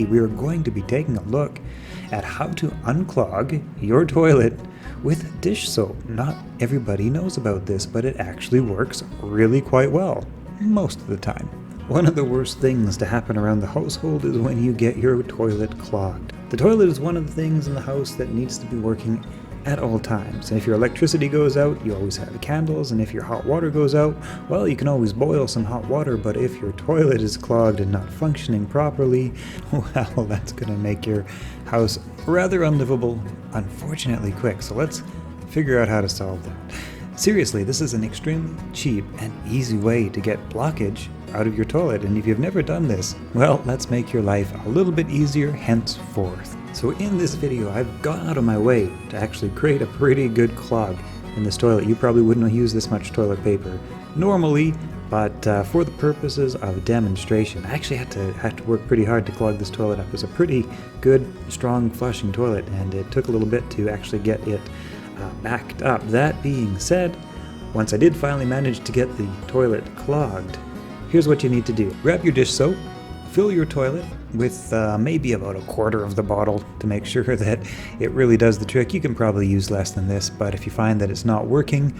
We are going to be taking a look at how to unclog your toilet with dish soap. Not everybody knows about this, but it actually works really quite well, most of the time. One of the worst things to happen around the household is when you get your toilet clogged. The toilet is one of the things in the house that needs to be working at all times. And if your electricity goes out, you always have candles, and if your hot water goes out, well, you can always boil some hot water, but if your toilet is clogged and not functioning properly, well, that's going to make your house rather unlivable, unfortunately quick. So let's figure out how to solve that. Seriously, this is an extremely cheap and easy way to get blockage out of your toilet, and if you've never done this, well, let's make your life a little bit easier henceforth. So in this video, I've gone out of my way to actually create a pretty good clog in this toilet. You probably wouldn't use this much toilet paper normally, but for the purposes of demonstration, I actually had to work pretty hard to clog this toilet up. It was a pretty good, strong flushing toilet, and it took a little bit to actually get it backed up. That being said, once I did finally manage to get the toilet clogged, here's what you need to do. Grab your dish soap, fill your toilet with maybe about a quarter of the bottle to make sure that it really does the trick. You can probably use less than this, but if you find that it's not working,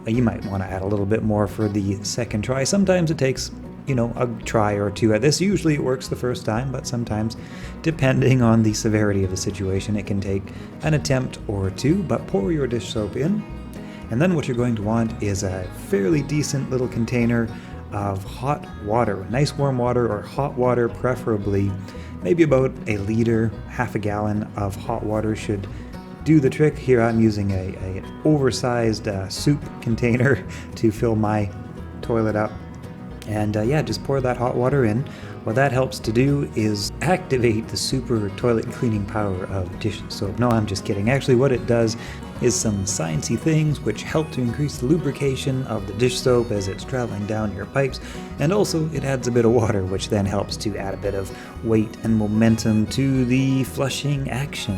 you might want to add a little bit more for the second try. Sometimes it takes, a try or two at this. Usually it works the first time, but sometimes, depending on the severity of the situation, it can take an attempt or two. But pour your dish soap in, and then what you're going to want is a fairly decent little container of hot water, nice warm water or hot water preferably. Maybe about a liter, half a gallon of hot water should do the trick. Here I'm using a oversized soup container to fill my toilet up. And just pour that hot water in. What that helps to do is activate the super toilet cleaning power of dish soap. No, I'm just kidding. Actually, what it does is some sciencey things which help to increase the lubrication of the dish soap as it's traveling down your pipes, and also it adds a bit of water, which then helps to add a bit of weight and momentum to the flushing action.